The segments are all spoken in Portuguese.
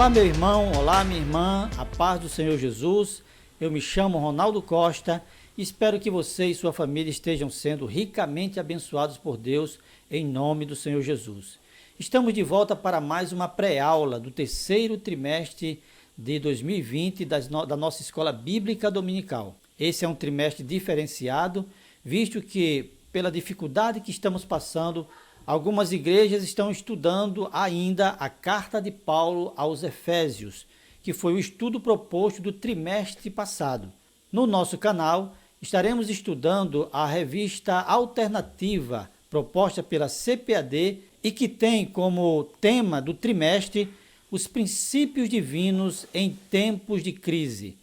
Olá, meu irmão, olá, minha irmã, a paz do Senhor Jesus. Eu me chamo Ronaldo Costa e espero que você e sua família estejam sendo ricamente abençoados por Deus em nome do Senhor Jesus. Estamos de volta para mais uma pré-aula do terceiro trimestre de 2020 da nossa Escola Bíblica Dominical. Esse é um trimestre diferenciado, visto que, pela dificuldade que estamos passando, algumas igrejas estão estudando ainda a carta de Paulo aos Efésios, que foi o estudo proposto do trimestre passado. No nosso canal, estaremos estudando a revista alternativa proposta pela CPAD e que tem como tema do trimestre os princípios divinos em tempos de crise,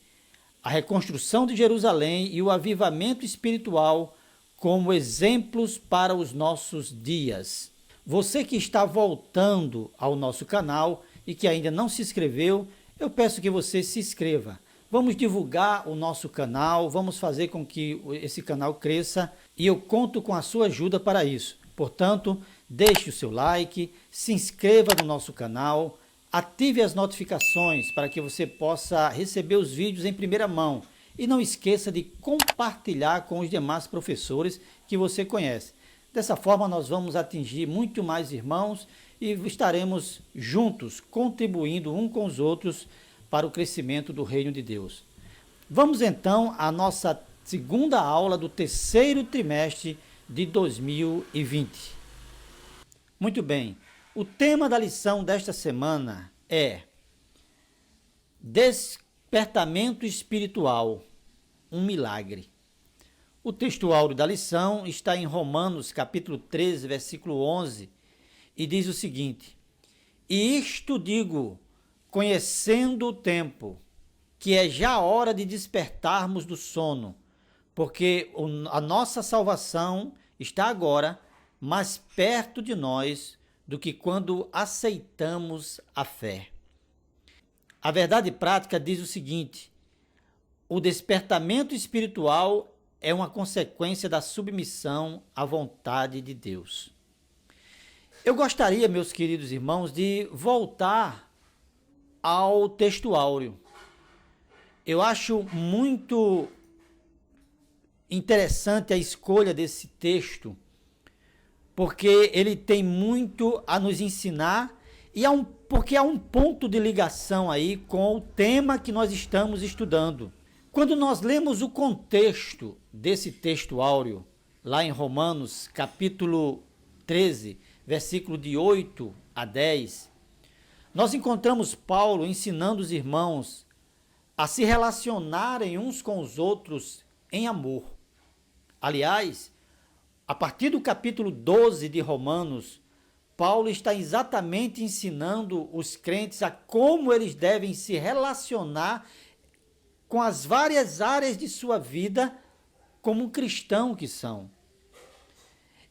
a reconstrução de Jerusalém e o avivamento espiritual como exemplos para os nossos dias. Você que está voltando ao nosso canal e que ainda não se inscreveu, eu peço que você se inscreva. Vamos divulgar o nosso canal, vamos fazer com que esse canal cresça e eu conto com a sua ajuda para isso. Portanto, deixe o seu like, se inscreva no nosso canal, ative as notificações para que você possa receber os vídeos em primeira mão. E não esqueça de compartilhar com os demais professores que você conhece. Dessa forma, nós vamos atingir muito mais irmãos e estaremos juntos, contribuindo uns com os outros para o crescimento do reino de Deus. Vamos então à nossa segunda aula do terceiro trimestre de 2020. Muito bem, o tema da lição desta semana é Despertamento espiritual, um milagre. O texto áureo da lição está em Romanos, capítulo 13, versículo 11, e diz o seguinte: E isto digo, conhecendo o tempo, que é já a hora de despertarmos do sono, porque a nossa salvação está agora mais perto de nós do que quando aceitamos a fé. A verdade prática diz o seguinte: o despertamento espiritual é uma consequência da submissão à vontade de Deus. Eu gostaria, meus queridos irmãos, de voltar ao texto áureo. Eu acho muito interessante a escolha desse texto, porque ele tem muito a nos ensinar e porque há um ponto de ligação aí com o tema que nós estamos estudando. Quando nós lemos o contexto desse texto áureo, lá em Romanos, capítulo 13, versículo de 8 a 10, nós encontramos Paulo ensinando os irmãos a se relacionarem uns com os outros em amor. Aliás, a partir do capítulo 12 de Romanos, Paulo está exatamente ensinando os crentes a como eles devem se relacionar com as várias áreas de sua vida como cristão que são.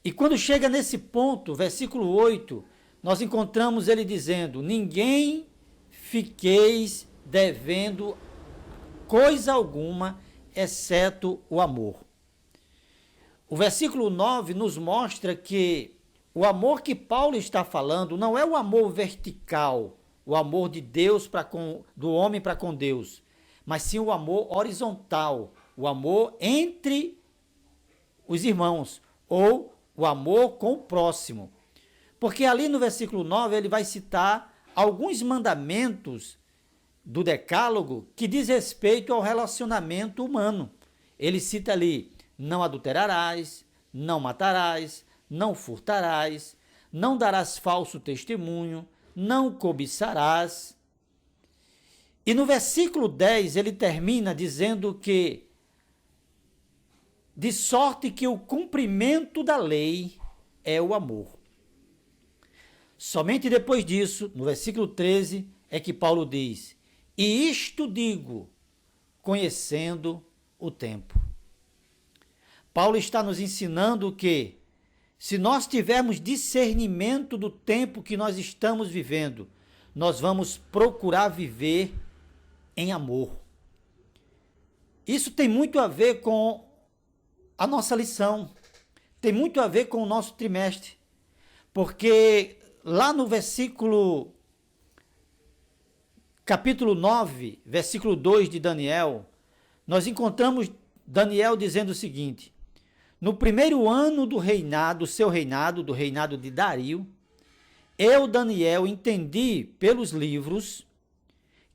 E quando chega nesse ponto, versículo 8, nós encontramos ele dizendo: ninguém fiqueis devendo coisa alguma, exceto o amor. O versículo 9 nos mostra que o amor que Paulo está falando não é o amor vertical, o amor de Deus do homem para com Deus, mas sim o amor horizontal, o amor entre os irmãos, ou o amor com o próximo. Porque ali no versículo 9 ele vai citar alguns mandamentos do decálogo que diz respeito ao relacionamento humano. Ele cita ali: não adulterarás, não matarás, não furtarás, não darás falso testemunho, não cobiçarás. E no versículo 10 ele termina dizendo que de sorte que o cumprimento da lei é o amor. Somente depois disso, no versículo 13, é que Paulo diz: e isto digo, conhecendo o tempo. Paulo está nos ensinando que, se nós tivermos discernimento do tempo que nós estamos vivendo, nós vamos procurar viver em amor. Isso tem muito a ver com a nossa lição, tem muito a ver com o nosso trimestre, porque lá no versículo capítulo 9, versículo 2 de Daniel, nós encontramos Daniel dizendo o seguinte: no primeiro ano do reinado, do reinado de Dario, eu, Daniel, entendi pelos livros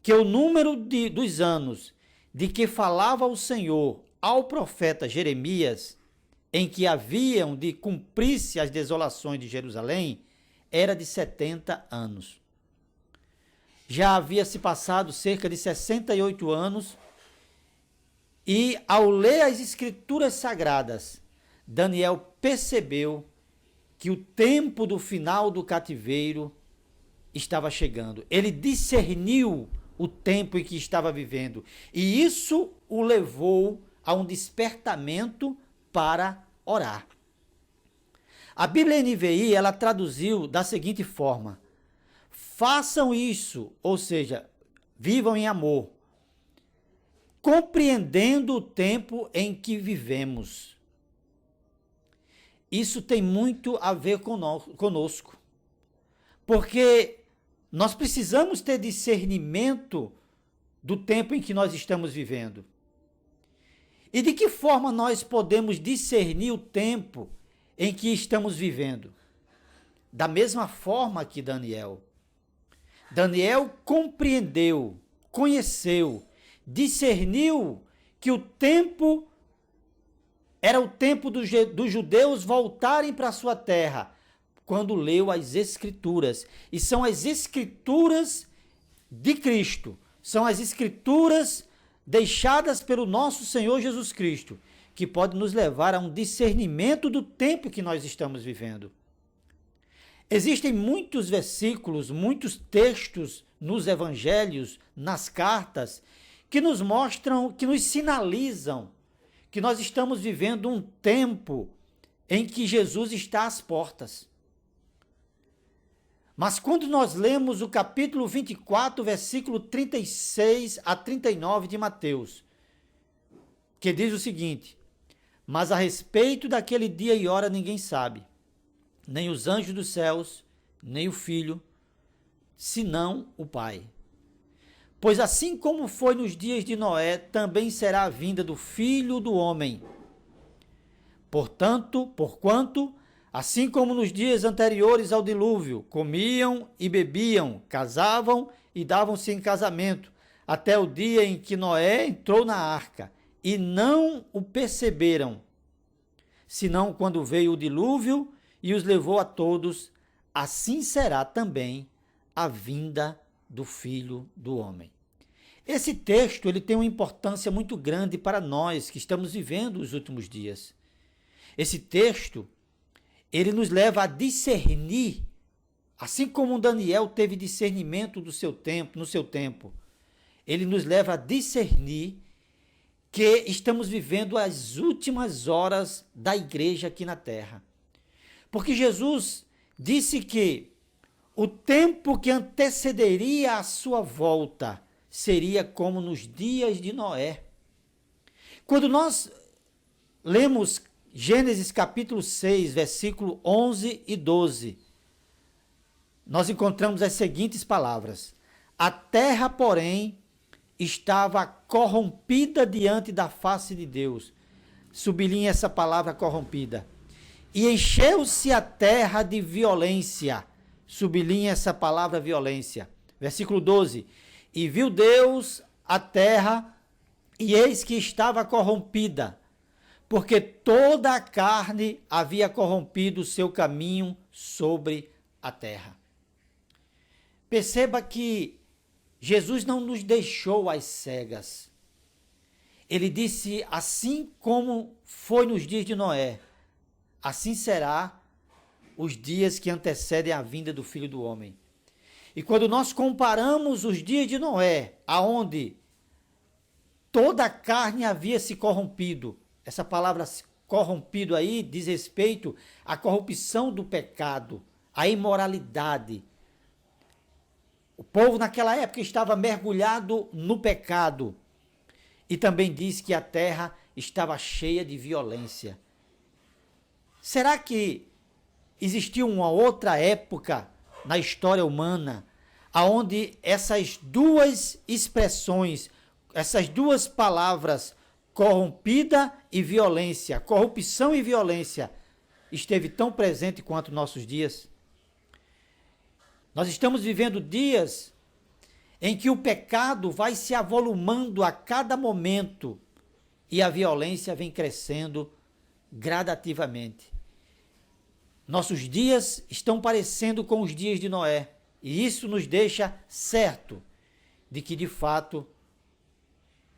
que o número dos anos de que falava o Senhor ao profeta Jeremias, em que haviam de cumprir-se as desolações de Jerusalém, era de 70 anos. Já havia se passado cerca de 68 anos e, ao ler as Escrituras Sagradas, Daniel percebeu que o tempo do final do cativeiro estava chegando. Ele discerniu o tempo em que estava vivendo. E isso o levou a um despertamento para orar. A Bíblia NVI, ela traduziu da seguinte forma: façam isso, ou seja, vivam em amor, compreendendo o tempo em que vivemos. Isso tem muito a ver conosco, porque nós precisamos ter discernimento do tempo em que nós estamos vivendo. E de que forma nós podemos discernir o tempo em que estamos vivendo? Da mesma forma que Daniel. Daniel compreendeu, conheceu, discerniu que o tempo era o tempo dos judeus voltarem para a sua terra, quando leu as Escrituras. E são as Escrituras de Cristo, são as Escrituras deixadas pelo nosso Senhor Jesus Cristo, que pode nos levar a um discernimento do tempo que nós estamos vivendo. Existem muitos versículos, muitos textos nos evangelhos, nas cartas, que nos mostram, que nos sinalizam que nós estamos vivendo um tempo em que Jesus está às portas. Mas quando nós lemos o capítulo 24, versículo 36 a 39 de Mateus, que diz o seguinte: mas a respeito daquele dia e hora ninguém sabe, nem os anjos dos céus, nem o Filho, senão o Pai. Pois assim como foi nos dias de Noé, também será a vinda do Filho do Homem. Porquanto, assim como nos dias anteriores ao dilúvio, comiam e bebiam, casavam e davam-se em casamento, até o dia em que Noé entrou na arca, e não o perceberam, senão quando veio o dilúvio e os levou a todos, assim será também a vinda do Filho do Homem. Esse texto ele tem uma importância muito grande para nós que estamos vivendo os últimos dias. Esse texto ele nos leva a discernir, assim como Daniel teve discernimento do seu tempo, no seu tempo. Ele nos leva a discernir que estamos vivendo as últimas horas da igreja aqui na terra. Porque Jesus disse que o tempo que antecederia a sua volta seria como nos dias de Noé. Quando nós lemos Gênesis capítulo 6, versículo 11 e 12, nós encontramos as seguintes palavras: a terra, porém, estava corrompida diante da face de Deus. Sublinha essa palavra corrompida. E encheu-se a terra de violência. Sublinha essa palavra violência. Versículo 12. E viu Deus a terra, e eis que estava corrompida, porque toda a carne havia corrompido o seu caminho sobre a terra. Perceba que Jesus não nos deixou às cegas. Ele disse: assim como foi nos dias de Noé, assim será os dias que antecedem a vinda do Filho do Homem. E quando nós comparamos os dias de Noé, aonde toda a carne havia se corrompido, essa palavra corrompido aí diz respeito à corrupção do pecado, à imoralidade. O povo naquela época estava mergulhado no pecado. E também diz que a terra estava cheia de violência. Será que existiu uma outra época na história humana aonde essas duas expressões, essas duas palavras, corrompida e violência, corrupção e violência, esteve tão presente quanto nossos dias? Nós estamos vivendo dias em que o pecado vai se avolumando a cada momento e a violência vem crescendo gradativamente. Nossos dias estão parecendo com os dias de Noé, e isso nos deixa certo de que, de fato,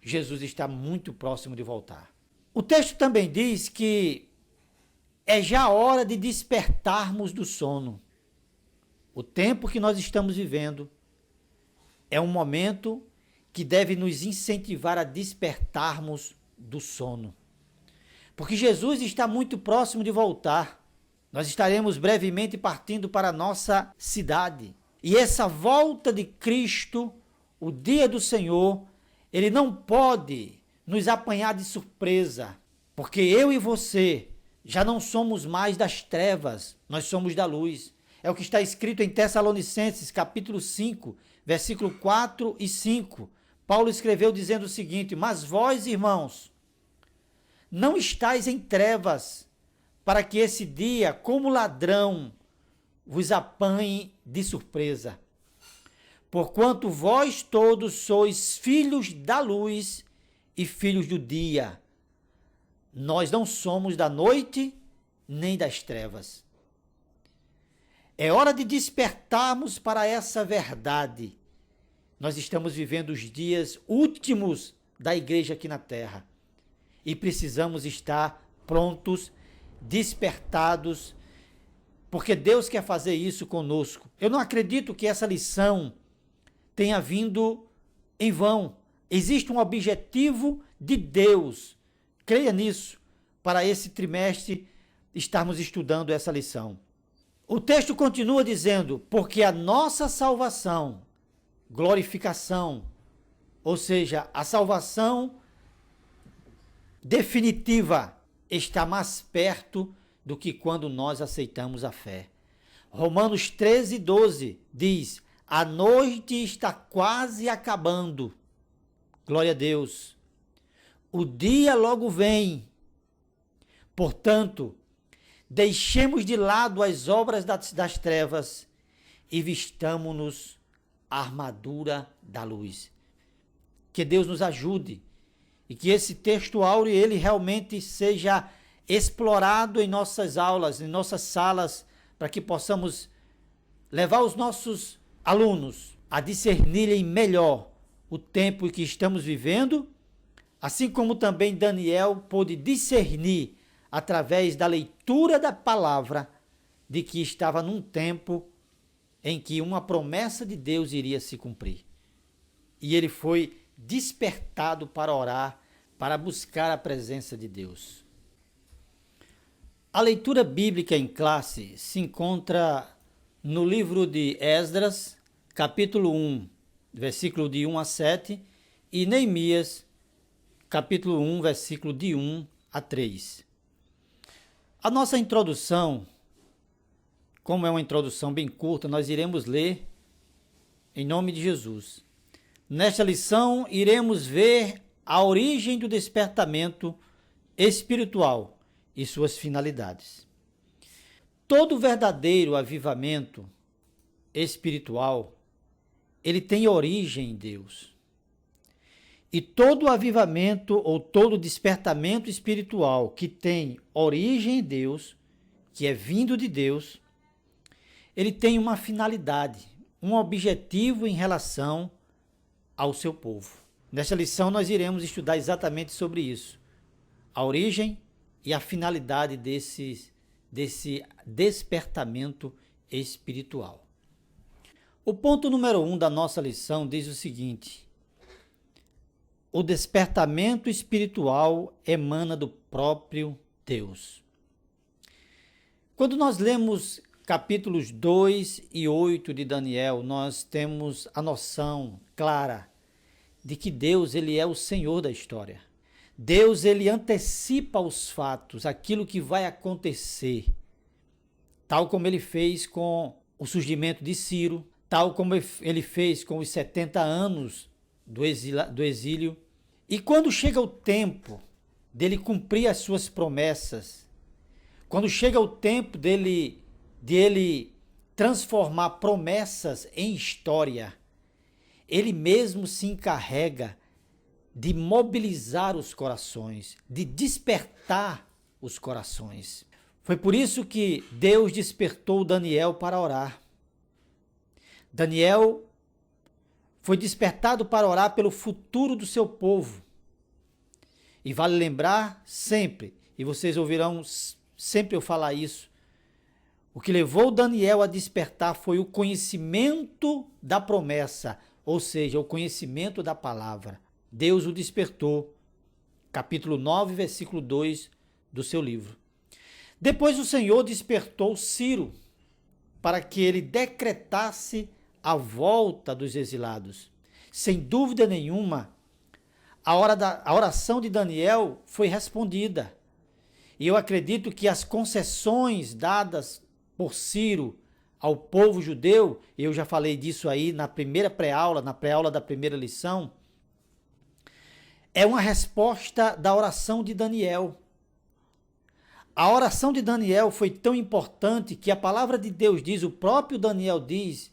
Jesus está muito próximo de voltar. O texto também diz que é já hora de despertarmos do sono. O tempo que nós estamos vivendo é um momento que deve nos incentivar a despertarmos do sono. Porque Jesus está muito próximo de voltar. Nós estaremos brevemente partindo para a nossa cidade. E essa volta de Cristo, o dia do Senhor, ele não pode nos apanhar de surpresa. Porque eu e você já não somos mais das trevas, nós somos da luz. É o que está escrito em Tessalonicenses, capítulo 5, versículo 4 e 5. Paulo escreveu dizendo o seguinte: mas vós, irmãos, não estáis em trevas, para que esse dia, como ladrão, vos apanhe de surpresa. Porquanto vós todos sois filhos da luz e filhos do dia. Nós não somos da noite nem das trevas. É hora de despertarmos para essa verdade. Nós estamos vivendo os dias últimos da igreja aqui na terra. E precisamos estar prontos, despertados, porque Deus quer fazer isso conosco. Eu não acredito que essa lição tenha vindo em vão. Existe um objetivo de Deus. Creia nisso, para esse trimestre estarmos estudando essa lição. O texto continua dizendo: porque a nossa salvação, glorificação, ou seja, a salvação definitiva, está mais perto do que quando nós aceitamos a fé. Romanos 13, 12 diz: a noite está quase acabando. Glória a Deus. O dia logo vem. Portanto, deixemos de lado as obras das trevas e vistamo-nos a armadura da luz. Que Deus nos ajude e que esse texto áureo ele realmente seja explorado em nossas aulas, em nossas salas, para que possamos levar os nossos alunos a discernirem melhor o tempo que estamos vivendo, assim como também Daniel pôde discernir através da leitura da palavra de que estava num tempo em que uma promessa de Deus iria se cumprir. E ele foi despertado para orar, para buscar a presença de Deus. A leitura bíblica em classe se encontra no livro de Esdras, capítulo 1, versículo de 1 a 7, e Neemias, capítulo 1, versículo de 1 a 3. A nossa introdução, como é uma introdução bem curta, nós iremos ler em nome de Jesus. Nesta lição, iremos ver a origem do despertamento espiritual e suas finalidades. Todo verdadeiro avivamento espiritual, ele tem origem em Deus. E todo avivamento ou todo despertamento espiritual que tem origem em Deus, que é vindo de Deus, ele tem uma finalidade, um objetivo em relação ao seu povo. Nesta lição nós iremos estudar exatamente sobre isso, a origem e a finalidade desse despertamento espiritual. O ponto número 1 da nossa lição diz o seguinte: o despertamento espiritual emana do próprio Deus. Quando nós lemos capítulos 2 e 8 de Daniel, nós temos a noção clara de que Deus, ele é o Senhor da história. Deus, ele antecipa os fatos, aquilo que vai acontecer, tal como ele fez com o surgimento de Ciro, tal como ele fez com os 70 anos do exílio. E quando chega o tempo dele cumprir as suas promessas, quando chega o tempo de ele transformar promessas em história, ele mesmo se encarrega de mobilizar os corações, de despertar os corações. Foi por isso que Deus despertou Daniel para orar. Daniel foi despertado para orar pelo futuro do seu povo. E vale lembrar sempre, e vocês ouvirão sempre eu falar isso, o que levou Daniel a despertar foi o conhecimento da promessa, ou seja, o conhecimento da palavra. Deus o despertou. Capítulo 9, versículo 2 do seu livro. Depois o Senhor despertou Ciro para que ele decretasse a volta dos exilados. Sem dúvida nenhuma, a oração de Daniel foi respondida. E eu acredito que as concessões dadas por Ciro ao povo judeu, eu já falei disso aí na primeira pré-aula, na pré-aula da primeira lição, é uma resposta da oração de Daniel. A oração de Daniel foi tão importante que a palavra de Deus diz, o próprio Daniel diz,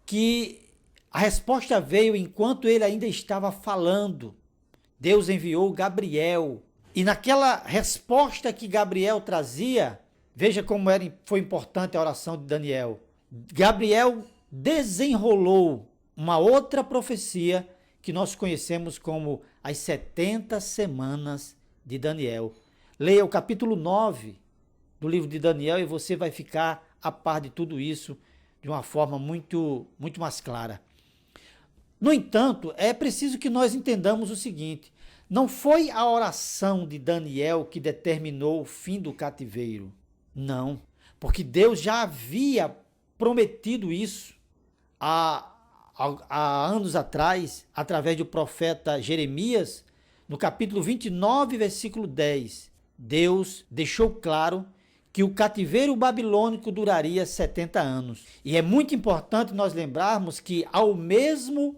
que a resposta veio enquanto ele ainda estava falando. Deus enviou Gabriel. E naquela resposta que Gabriel trazia, veja como foi importante a oração de Daniel. Gabriel desenrolou uma outra profecia que nós conhecemos como as 70 semanas de Daniel. Leia o capítulo 9 do livro de Daniel e você vai ficar a par de tudo isso de uma forma muito mais clara. No entanto, é preciso que nós entendamos o seguinte: não foi a oração de Daniel que determinou o fim do cativeiro. Não, porque Deus já havia prometido isso há anos atrás, através do profeta Jeremias, no capítulo 29, versículo 10. Deus deixou claro que o cativeiro babilônico duraria 70 anos. E é muito importante nós lembrarmos que ao mesmo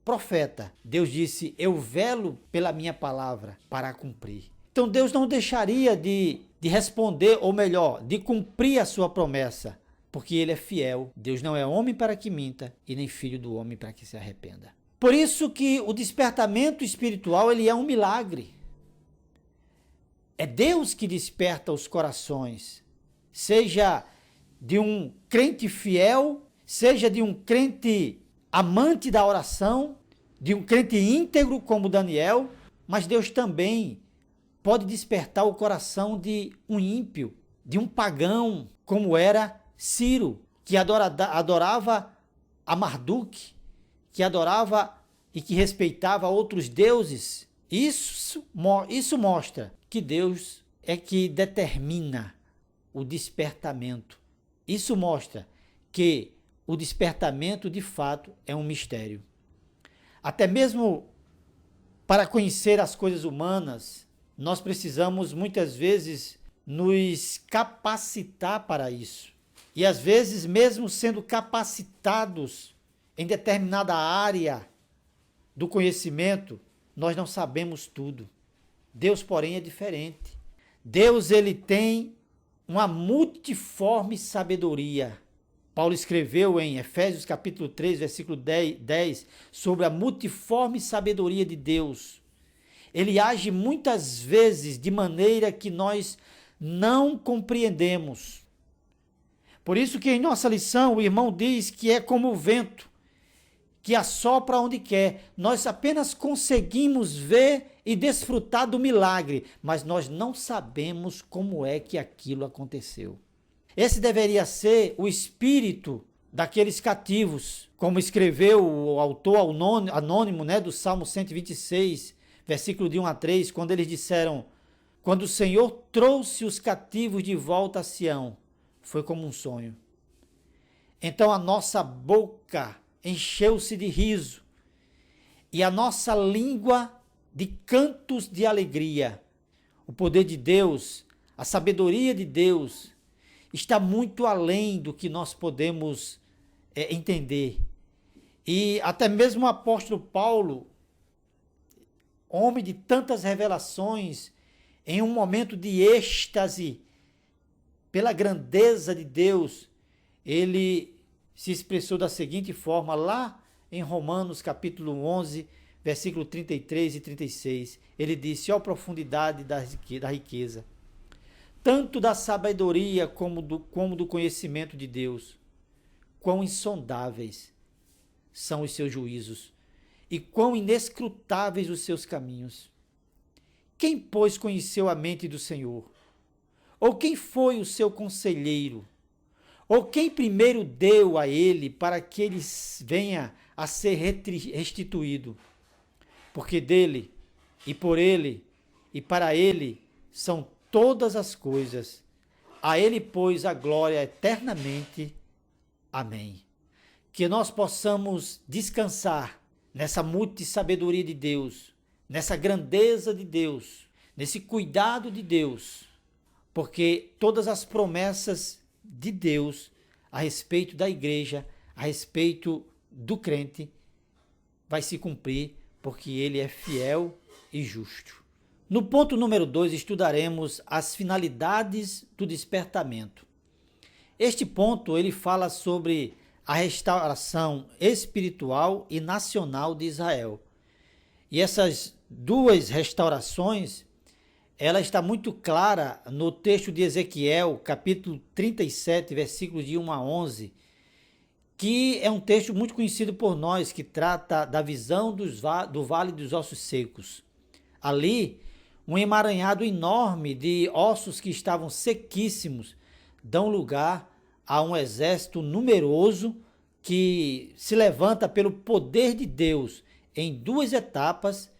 profeta, Deus disse, eu velo pela minha palavra para cumprir. Então Deus não deixaria de responder, ou melhor, de cumprir a sua promessa, porque ele é fiel. Deus não é homem para que minta e nem filho do homem para que se arrependa. Por isso que o despertamento espiritual ele é um milagre. É Deus que desperta os corações, seja de um crente fiel, seja de um crente amante da oração, de um crente íntegro como Daniel, mas Deus também pode despertar o coração de um ímpio, de um pagão, como era Ciro, que adorava a Marduk, que adorava e que respeitava outros deuses. Isso mostra que Deus é que determina o despertamento. Isso mostra que o despertamento, de fato, é um mistério. Até mesmo para conhecer as coisas humanas, nós precisamos, muitas vezes, nos capacitar para isso. E, às vezes, mesmo sendo capacitados em determinada área do conhecimento, nós não sabemos tudo. Deus, porém, é diferente. Deus, ele tem uma multiforme sabedoria. Paulo escreveu em Efésios capítulo 3, versículo 10, sobre a multiforme sabedoria de Deus. Ele age muitas vezes de maneira que nós não compreendemos. Por isso que em nossa lição o irmão diz que é como o vento, que assopra onde quer. Nós apenas conseguimos ver e desfrutar do milagre, mas nós não sabemos como é que aquilo aconteceu. Esse deveria ser o espírito daqueles cativos, como escreveu o autor anônimo, do Salmo 126, versículo de 1 a 3, quando eles disseram, quando o Senhor trouxe os cativos de volta a Sião, foi como um sonho. Então a nossa boca encheu-se de riso e a nossa língua de cantos de alegria. O poder de Deus, a sabedoria de Deus está muito além do que nós podemos entender. E até mesmo o apóstolo Paulo, homem de tantas revelações, em um momento de êxtase pela grandeza de Deus, ele se expressou da seguinte forma, lá em Romanos capítulo 11, versículo 33 e 36. Ele disse, ó profundidade da riqueza, tanto da sabedoria como do conhecimento de Deus, quão insondáveis são os seus juízos e quão inescrutáveis os seus caminhos. Quem, pois, conheceu a mente do Senhor? Ou quem foi o seu conselheiro? Ou quem primeiro deu a ele para que ele venha a ser restituído? Porque dele, e por ele, e para ele são todas as coisas. A ele, pois, a glória eternamente. Amém. Que nós possamos descansar nessa multissabedoria de Deus, nessa grandeza de Deus, nesse cuidado de Deus, porque todas as promessas de Deus a respeito da igreja, a respeito do crente, vai se cumprir, porque ele é fiel e justo. No ponto número 2, estudaremos as finalidades do despertamento. Este ponto, ele fala sobre a restauração espiritual e nacional de Israel. E essas duas restaurações, ela está muito clara no texto de Ezequiel, capítulo 37, versículos de 1 a 11, que é um texto muito conhecido por nós, que trata da visão do Vale dos Ossos Secos. Ali, um emaranhado enorme de ossos que estavam sequíssimos dão lugar a um exército numeroso que se levanta pelo poder de Deus em duas etapas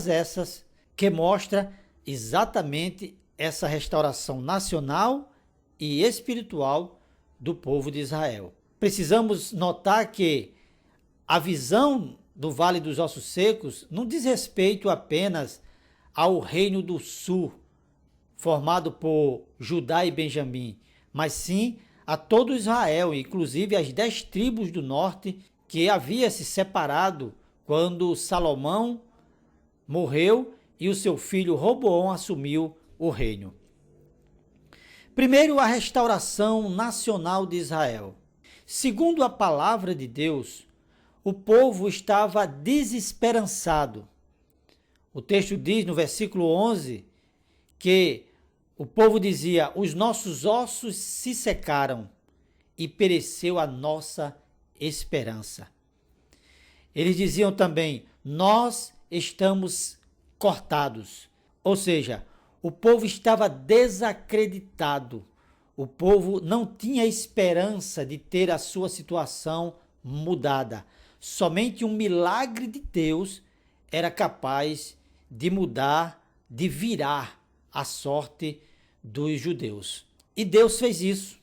essas que mostram exatamente essa restauração nacional e espiritual do povo de Israel. Precisamos notar que a visão do Vale dos Ossos Secos não diz respeito apenas ao Reino do Sul, formado por Judá e Benjamim, mas sim a todo Israel, inclusive as 10 tribos do norte que havia se separado quando Salomão morreu e o seu filho Roboão assumiu o reino. Primeiro, a restauração nacional de Israel. Segundo a palavra de Deus, o povo estava desesperançado. O texto diz no versículo 11 que o povo dizia: os nossos ossos se secaram e pereceu a nossa esperança. Eles diziam também: nós estamos cortados. Ou seja, o povo estava desacreditado. O povo não tinha esperança de ter a sua situação mudada. Somente um milagre de Deus era capaz de mudar, de virar a sorte dos judeus. E Deus fez isso.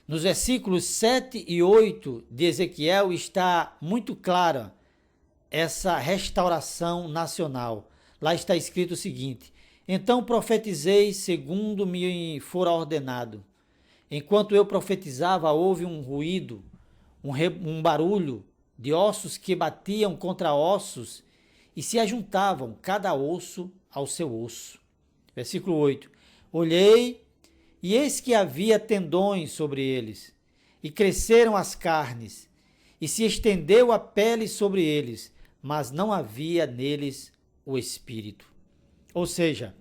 Nos versículos 7 e 8 de Ezequiel está muito clara essa restauração nacional. Lá está escrito o seguinte: então profetizei segundo me fora ordenado. Enquanto eu profetizava, houve um ruído, um barulho de ossos que batiam contra ossos e se ajuntavam, cada osso ao seu osso. Versículo 8. Olhei, e eis que havia tendões sobre eles, e cresceram as carnes, e se estendeu a pele sobre eles, mas não havia neles o espírito. Ou seja,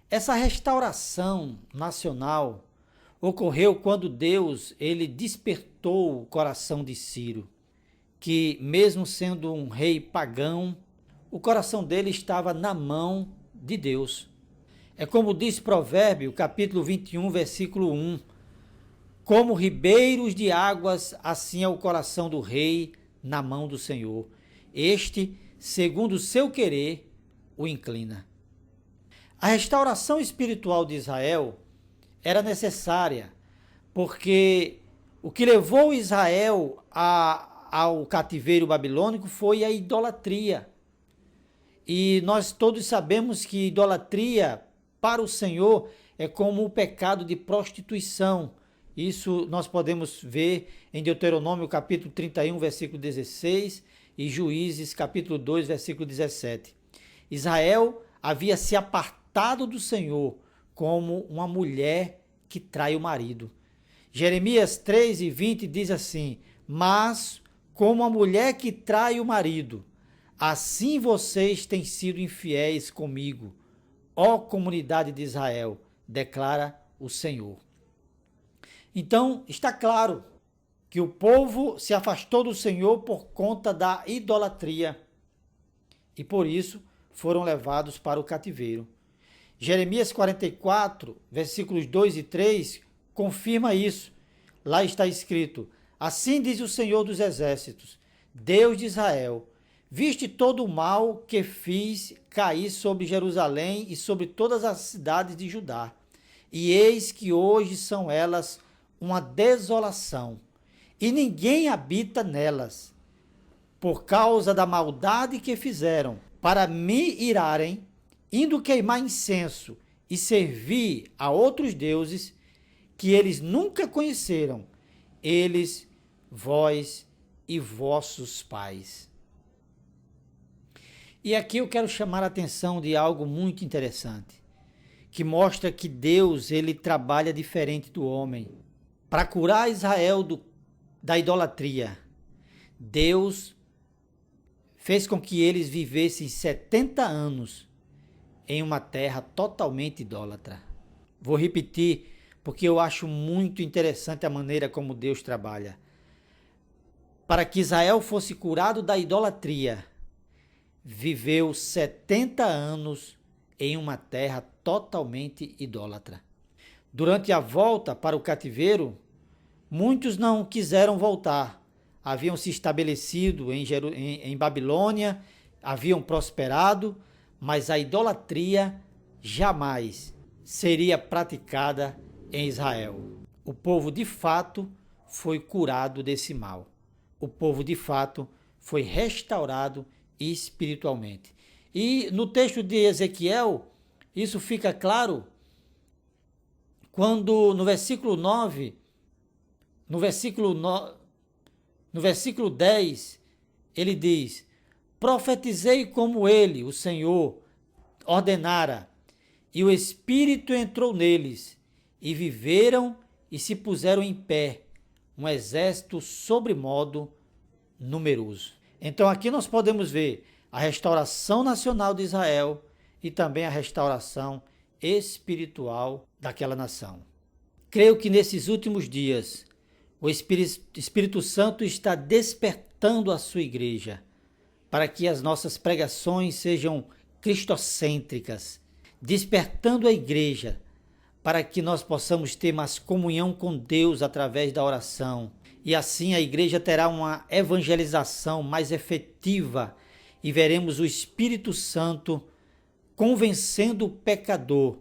essa restauração nacional ocorreu quando Deus ele despertou o coração de Ciro, que mesmo sendo um rei pagão, o coração dele estava na mão de Deus. É como diz Provérbio, capítulo 21, versículo 1. Como ribeiros de águas, assim é o coração do rei na mão do Senhor. Este, segundo o seu querer, o inclina. A restauração espiritual de Israel era necessária, porque o que levou Israel ao cativeiro babilônico foi a idolatria. E nós todos sabemos que idolatria para o Senhor é como o pecado de prostituição, Isso nós podemos ver em Deuteronômio capítulo 31, versículo 16 e Juízes capítulo 2, versículo 17. Israel havia se apartado do Senhor como uma mulher que trai o marido. Jeremias 3 e 20 diz assim: mas como a mulher que trai o marido, assim vocês têm sido infiéis comigo, ó comunidade de Israel, declara o Senhor. Então, está claro que o povo se afastou do Senhor por conta da idolatria e por isso foram levados para o cativeiro. Jeremias 44, versículos 2 e 3, confirma isso. Lá está escrito: assim diz o Senhor dos Exércitos, Deus de Israel, viste todo o mal que fiz cair sobre Jerusalém e sobre todas as cidades de Judá. E eis que hoje são elas uma desolação, e ninguém habita nelas, por causa da maldade que fizeram, para me irarem, indo queimar incenso e servir a outros deuses que eles nunca conheceram, eles, vós e vossos pais. E aqui eu quero chamar a atenção de algo muito interessante, que mostra que Deus, ele trabalha diferente do homem. Para curar Israel da idolatria, Deus fez com que eles vivessem 70 anos em uma terra totalmente idólatra. Vou repetir, porque eu acho muito interessante a maneira como Deus trabalha. Para que Israel fosse curado da idolatria, viveu 70 anos em uma terra totalmente idólatra. Durante a volta para o cativeiro, muitos não quiseram voltar. Haviam se estabelecido em Babilônia, haviam prosperado, mas a idolatria jamais seria praticada em Israel. O povo de fato foi curado desse mal. O povo de fato foi restaurado espiritualmente. E no texto de Ezequiel, isso fica claro quando no versículo 9, no versículo 10, ele diz: profetizei como ele, o Senhor, ordenara, e o Espírito entrou neles, e viveram e se puseram em pé, um exército sobremodo numeroso. Então aqui nós podemos ver a restauração nacional de Israel e também a restauração espiritual daquela nação. Creio que nesses últimos dias o Espírito Santo está despertando a sua igreja para que as nossas pregações sejam cristocêntricas, despertando a igreja para que nós possamos ter mais comunhão com Deus através da oração. E assim a igreja terá uma evangelização mais efetiva e veremos o Espírito Santo convencendo o pecador,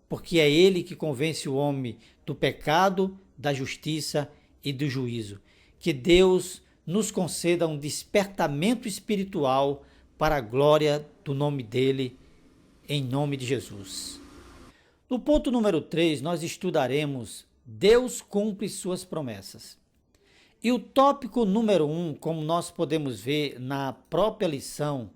porque é ele que convence o homem do pecado, da justiça e do juízo. Que Deus nos conceda um despertamento espiritual para a glória do nome dele, em nome de Jesus. No ponto número 3, nós estudaremos Deus cumpre suas promessas. E o tópico número 1, como nós podemos ver na própria lição,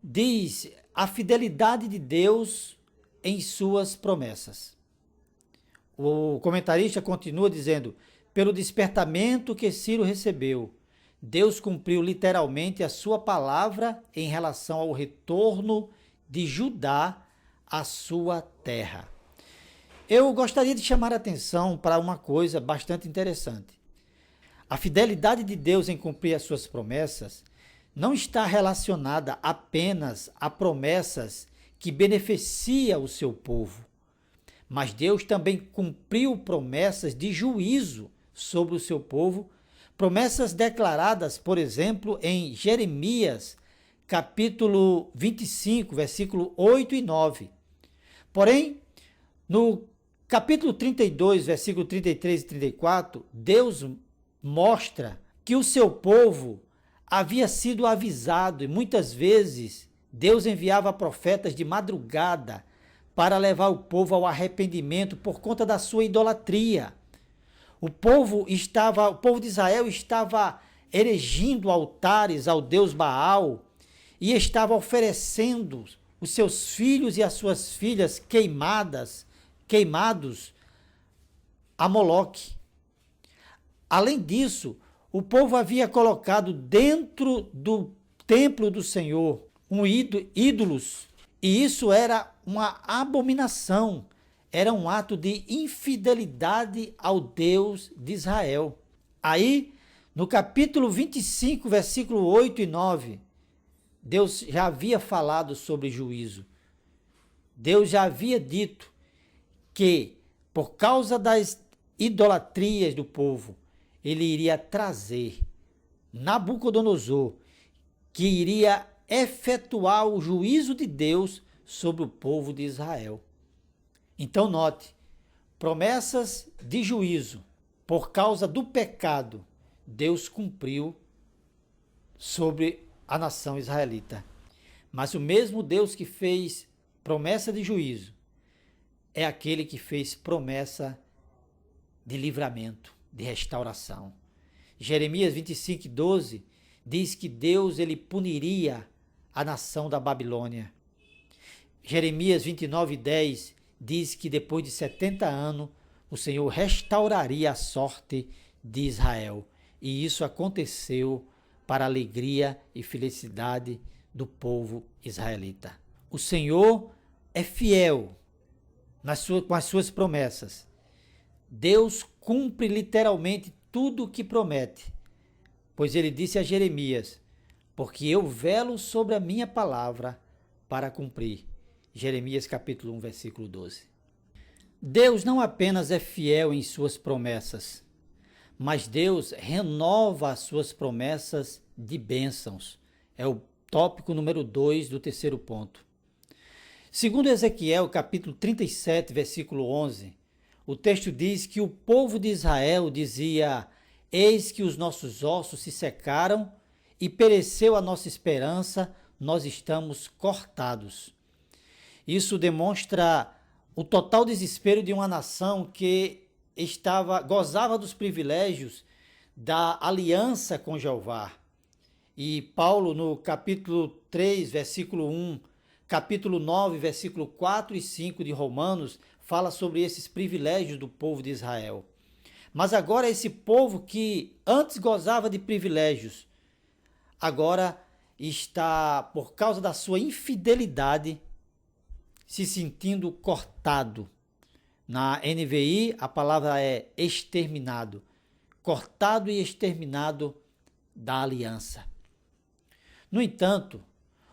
diz a fidelidade de Deus em suas promessas. O comentarista continua dizendo: pelo despertamento que Ciro recebeu, Deus cumpriu literalmente a sua palavra em relação ao retorno de Judá à sua terra. Eu gostaria de chamar a atenção para uma coisa bastante interessante. A fidelidade de Deus em cumprir as suas promessas não está relacionada apenas a promessas que beneficiam o seu povo, mas Deus também cumpriu promessas de juízo sobre o seu povo, promessas declaradas, por exemplo, em Jeremias, capítulo 25, versículo 8 e 9. Porém, no capítulo 32, versículo 33 e 34, Deus mostra que o seu povo havia sido avisado e muitas vezes Deus enviava profetas de madrugada para levar o povo ao arrependimento por conta da sua idolatria. O povo de Israel estava erigindo altares ao deus Baal e estava oferecendo os seus filhos e as suas filhas queimados a Moloque. Além disso, o povo havia colocado dentro do templo do Senhor ídolos, e isso era uma abominação, era um ato de infidelidade ao Deus de Israel. Aí, no capítulo 25, versículo 8 e 9, Deus já havia falado sobre juízo. Deus já havia dito que, por causa das idolatrias do povo, ele iria trazer Nabucodonosor, que iria efetuar o juízo de Deus sobre o povo de Israel. Então note, promessas de juízo por causa do pecado, Deus cumpriu sobre a nação israelita. Mas o mesmo Deus que fez promessa de juízo é aquele que fez promessa de livramento, de restauração. Jeremias 25:12 diz que Deus ele puniria a nação da Babilônia. Jeremias 29:10 diz que depois de 70 anos o Senhor restauraria a sorte de Israel. E isso aconteceu para a alegria e felicidade do povo israelita. O Senhor é fiel com as suas promessas. Deus cumpre literalmente tudo o que promete, pois ele disse a Jeremias: porque eu velo sobre a minha palavra para cumprir. Jeremias capítulo 1, versículo 12. Deus não apenas é fiel em suas promessas, mas Deus renova as suas promessas de bênçãos. É o tópico número 2 do terceiro ponto. Segundo Ezequiel, capítulo 37, versículo 11, o texto diz que o povo de Israel dizia: eis que os nossos ossos se secaram e pereceu a nossa esperança, nós estamos cortados. Isso demonstra o total desespero de uma nação que gozava dos privilégios da aliança com Jeová. E Paulo, no capítulo 3, versículo 1, capítulo 9, versículo 4 e 5 de Romanos, fala sobre esses privilégios do povo de Israel. Mas agora esse povo que antes gozava de privilégios, agora está, por causa da sua infidelidade, se sentindo cortado. Na NVI, a palavra é exterminado. Cortado e exterminado da aliança. No entanto,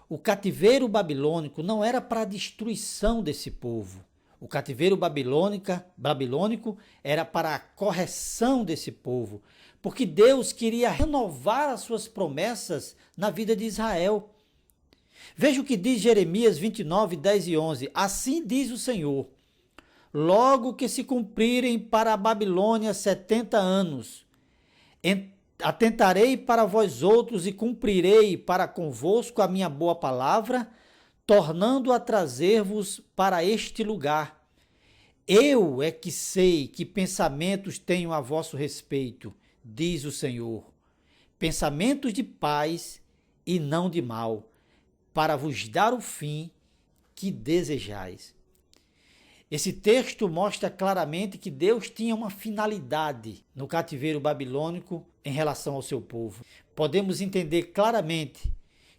o cativeiro babilônico não era para a destruição desse povo. O cativeiro babilônico era para a correção desse povo, porque Deus queria renovar as suas promessas na vida de Israel. Veja o que diz Jeremias 29, 10 e 11. Assim diz o Senhor: logo que se cumprirem para a Babilônia 70 anos, atentarei para vós outros e cumprirei para convosco a minha boa palavra, tornando a trazer-vos para este lugar. Eu é que sei que pensamentos tenho a vosso respeito, diz o Senhor, pensamentos de paz e não de mal, para vos dar o fim que desejais. Esse texto mostra claramente que Deus tinha uma finalidade no cativeiro babilônico em relação ao seu povo. Podemos entender claramente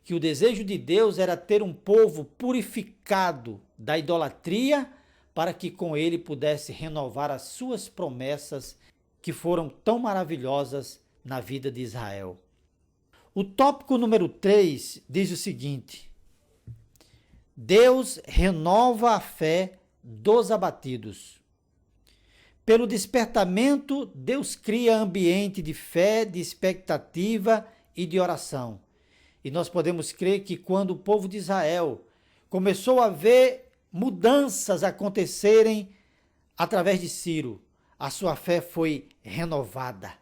que o desejo de Deus era ter um povo purificado da idolatria para que com ele pudesse renovar as suas promessas que foram tão maravilhosas na vida de Israel. O tópico número 3 diz o seguinte: Deus renova a fé dos abatidos. Pelo despertamento, Deus cria ambiente de fé, de expectativa e de oração. E nós podemos crer que quando o povo de Israel começou a ver mudanças acontecerem através de Ciro, a sua fé foi renovada.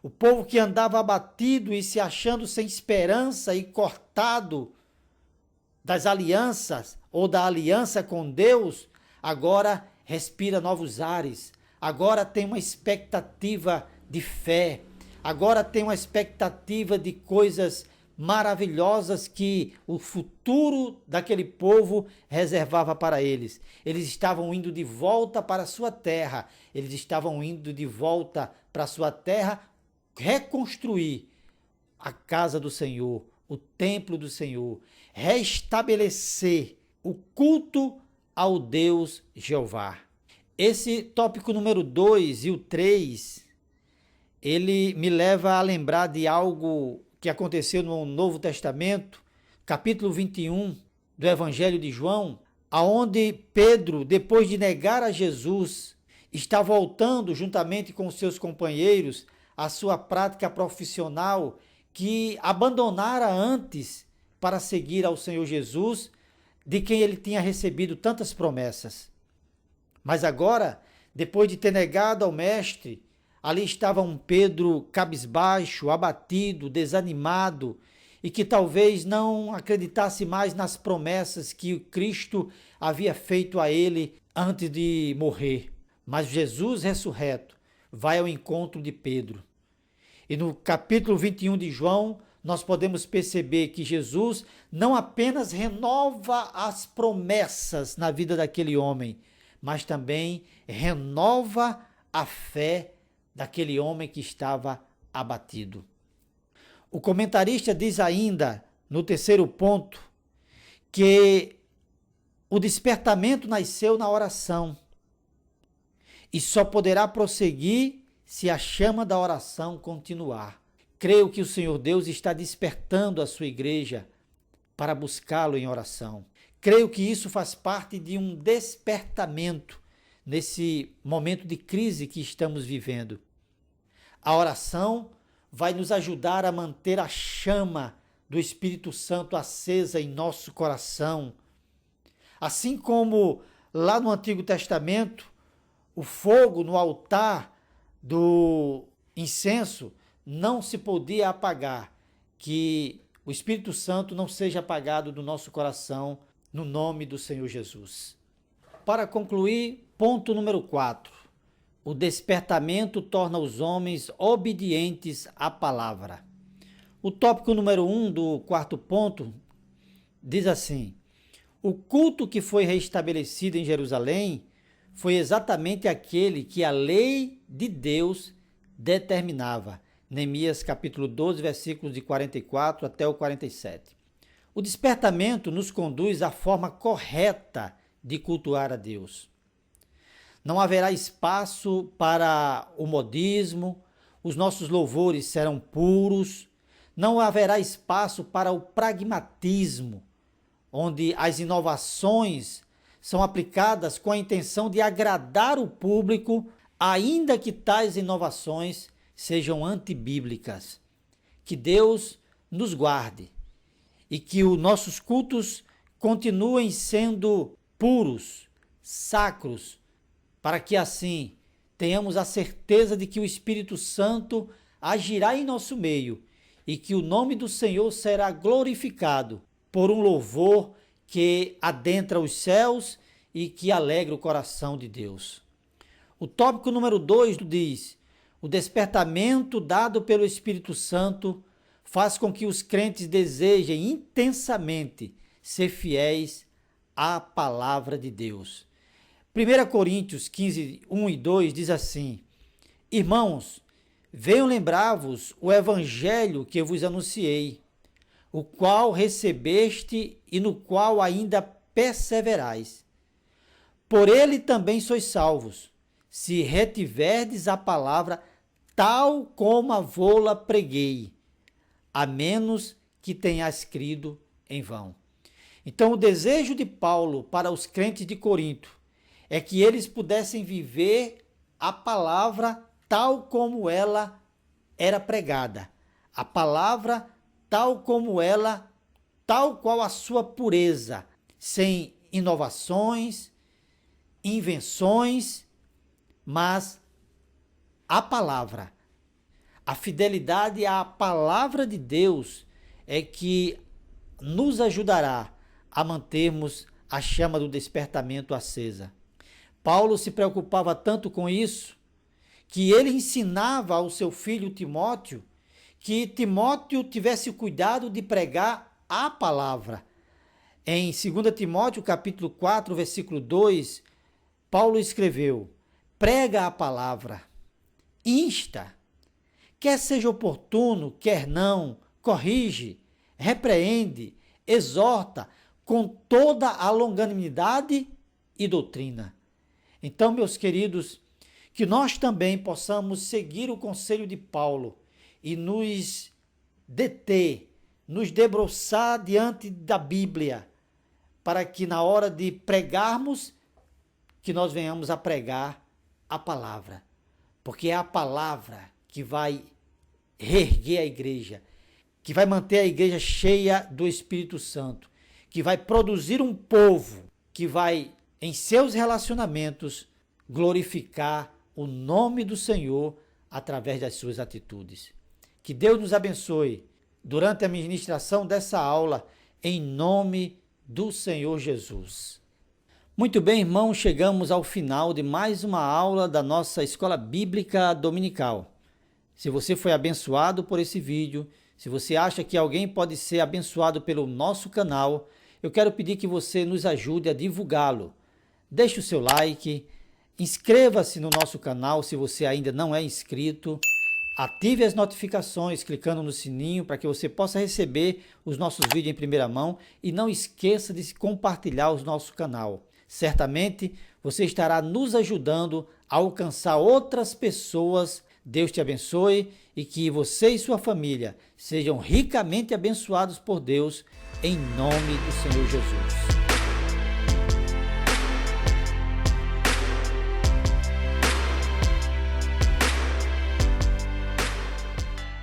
O povo que andava abatido e se achando sem esperança e cortado das alianças ou da aliança com Deus, agora respira novos ares. agora tem uma expectativa de fé, agora tem uma expectativa de coisas maravilhosas que o futuro daquele povo reservava para eles. Eles estavam indo de volta para a sua terra, eles estavam indo de volta para a sua terra reconstruir a casa do Senhor, o templo do Senhor, restabelecer o culto ao Deus Jeová. Esse tópico número 2 e o 3, ele me leva a lembrar de algo que aconteceu no Novo Testamento, capítulo 21 do Evangelho de João, aonde Pedro, depois de negar a Jesus, está voltando juntamente com os seus companheiros à sua prática profissional que abandonara antes para seguir ao Senhor Jesus, de quem ele tinha recebido tantas promessas. Mas agora, depois de ter negado ao Mestre, ali estava um Pedro cabisbaixo, abatido, desanimado, e que talvez não acreditasse mais nas promessas que Cristo havia feito a ele antes de morrer. Mas Jesus ressurreto vai ao encontro de Pedro. E no capítulo 21 de João, nós podemos perceber que Jesus não apenas renova as promessas na vida daquele homem, mas também renova a fé daquele homem que estava abatido. O comentarista diz ainda, no terceiro ponto, que o despertamento nasceu na oração e só poderá prosseguir se a chama da oração continuar. Creio que o Senhor Deus está despertando a sua igreja para buscá-lo em oração. Creio que isso faz parte de um despertamento nesse momento de crise que estamos vivendo. A oração vai nos ajudar a manter a chama do Espírito Santo acesa em nosso coração. Assim como lá no Antigo Testamento, o fogo no altar do incenso não se podia apagar, que o Espírito Santo não seja apagado do nosso coração, no nome do Senhor Jesus. Para concluir, ponto número 4. O despertamento torna os homens obedientes à palavra. O tópico número 1 do quarto ponto diz assim: o culto que foi restabelecido em Jerusalém foi exatamente aquele que a lei de Deus determinava. Neemias capítulo 12, versículos de 44 até o 47. O despertamento nos conduz à forma correta de cultuar a Deus. Não haverá espaço para o modismo, os nossos louvores serão puros, não haverá espaço para o pragmatismo, onde as inovações são aplicadas com a intenção de agradar o público, ainda que tais inovações sejam antibíblicas. Que Deus nos guarde e que os nossos cultos continuem sendo puros, sacros, para que assim tenhamos a certeza de que o Espírito Santo agirá em nosso meio e que o nome do Senhor será glorificado por um louvor que adentra os céus e que alegra o coração de Deus. O tópico número 2 diz: o despertamento dado pelo Espírito Santo faz com que os crentes desejem intensamente ser fiéis à palavra de Deus. 1 Coríntios 15, 1 e 2 diz assim: irmãos, venho lembrar-vos o evangelho que eu vos anunciei, o qual recebeste e no qual ainda perseverais. Por ele também sois salvos, se retiverdes a palavra tal como a vô-la preguei, a menos que tenhas crido em vão. Então, o desejo de Paulo para os crentes de Corinto é que eles pudessem viver a palavra tal como ela era pregada, a palavra tal como ela, tal qual a sua pureza, sem inovações, invenções, mas a palavra, a fidelidade à palavra de Deus é que nos ajudará a mantermos a chama do despertamento acesa. Paulo se preocupava tanto com isso, que ele ensinava ao seu filho Timóteo que Timóteo tivesse cuidado de pregar a palavra. Em 2 Timóteo, capítulo 4, versículo 2, Paulo escreveu: prega a palavra, insta, quer seja oportuno, quer não, corrige, repreende, exorta com toda a longanimidade e doutrina. Então, meus queridos, que nós também possamos seguir o conselho de Paulo e nos deter, nos debruçar diante da Bíblia, para que na hora de pregarmos, que nós venhamos a pregar a palavra, porque é a palavra que vai reerguer a igreja, que vai manter a igreja cheia do Espírito Santo, que vai produzir um povo que vai, em seus relacionamentos, glorificar o nome do Senhor através das suas atitudes. Que Deus nos abençoe durante a ministração dessa aula, em nome do Senhor Jesus. Muito bem, irmãos, chegamos ao final de mais uma aula da nossa Escola Bíblica Dominical. Se você foi abençoado por esse vídeo, se você acha que alguém pode ser abençoado pelo nosso canal, eu quero pedir que você nos ajude a divulgá-lo. Deixe o seu like, inscreva-se no nosso canal se você ainda não é inscrito, ative as notificações clicando no sininho para que você possa receber os nossos vídeos em primeira mão e não esqueça de compartilhar o nosso canal. Certamente você estará nos ajudando a alcançar outras pessoas. Deus te abençoe e que você e sua família sejam ricamente abençoados por Deus, em nome do Senhor Jesus.